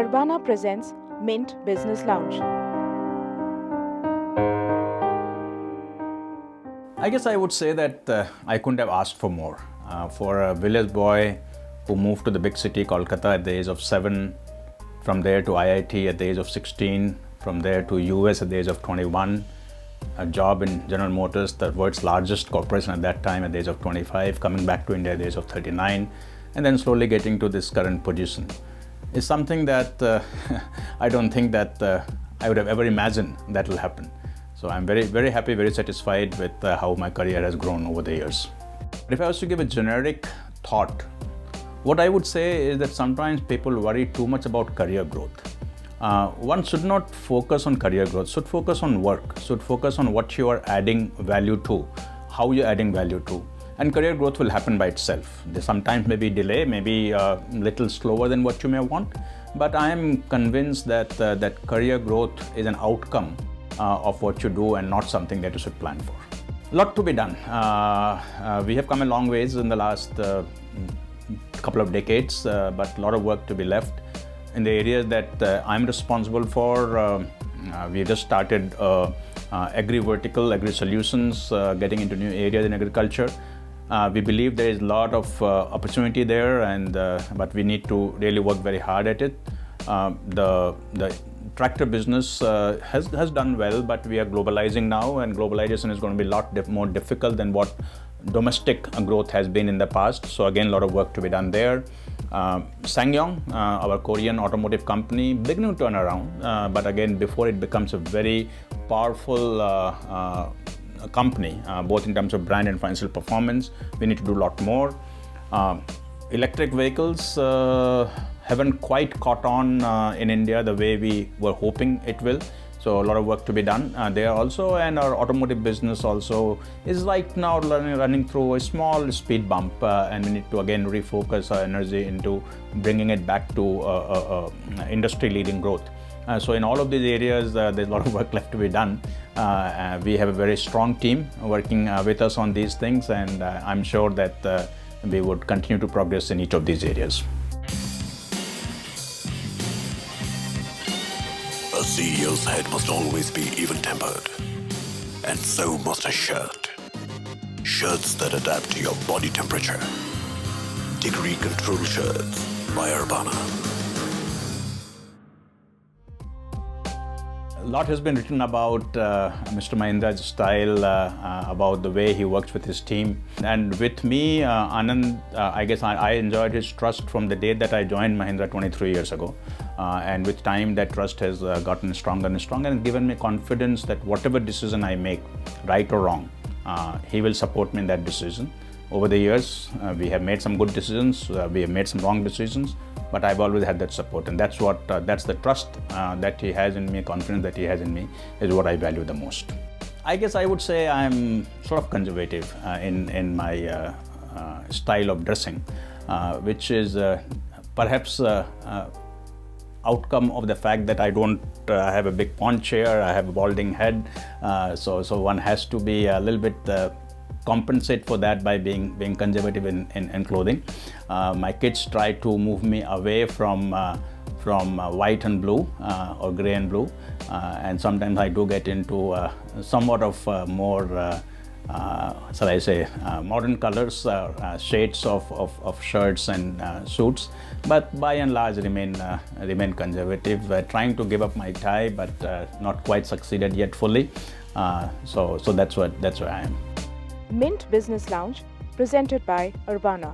Urbana presents Mint Business Lounge. I guess I would say that I couldn't have asked for more. For a village boy who moved to the big city, Kolkata, at the age of 7, from there to IIT at the age of 16, from there to US at the age of 21, a job in General Motors, the world's largest corporation at that time, at the age of 25, coming back to India at the age of 39, and then slowly getting to this current position is something that I don't think that I would have ever imagined that will happen. So I'm very, very happy, very satisfied with how my career has grown over the years. If I was to give a generic thought, what I would say is that sometimes people worry too much about career growth. One should not focus on career growth, should focus on work, should focus on what you are adding value to, how you're adding value to. And career growth will happen by itself. There sometimes may be delay, maybe a little slower than what you may want, but I am convinced that that career growth is an outcome of what you do and not something that you should plan for. A lot to be done. We have come a long ways in the last couple of decades, but a lot of work to be left. In the areas that I'm responsible for, we just started agri-vertical, agri-solutions, getting into new areas in agriculture. We believe there is a lot of opportunity there, but we need to really work very hard at it. The tractor business has done well, but we are globalizing now, and globalization is going to be a lot more difficult than what domestic growth has been in the past. So again, a lot of work to be done there. SsangYong, our Korean automotive company, beginning to turn around, but again, before it becomes a very powerful company, both in terms of brand and financial performance, we need to do a lot more. Electric vehicles haven't quite caught on in India the way we were hoping it will. So a lot of work to be done there also, and our automotive business also is like now running through a small speed bump, and we need to again refocus our energy into bringing it back to industry-leading growth. So in all of these areas, there's a lot of work left to be done. We have a very strong team working with us on these things, and I'm sure that we would continue to progress in each of these areas. A CEO's head must always be even-tempered, and so must a shirt. Shirts that adapt to your body temperature. Degree Control Shirts by Urbana. A lot has been written about Mr. Mahindra's style, about the way he works with his team. And with me, Anand, I guess I enjoyed his trust from the day that I joined Mahindra 23 years ago. And with time, that trust has gotten stronger and stronger, and given me confidence that whatever decision I make, right or wrong, he will support me in that decision. Over the years, we have made some good decisions, we have made some wrong decisions, but I've always had that support, and that's the trust that he has in me, confidence that he has in me, is what I value the most. I guess I would say I'm sort of conservative in my style of dressing, which is perhaps outcome of the fact that I don't have a big paunch here, I have a balding head, so one has to be a little bit compensate for that by being conservative in clothing. My kids try to move me away from white and blue or gray and blue, and sometimes I do get into somewhat of more shall I say modern colors, shades of shirts and suits, but by and large remain conservative, trying to give up my tie, but not quite succeeded yet fully. So that's where I am. Mint Business Lounge, presented by Urbana.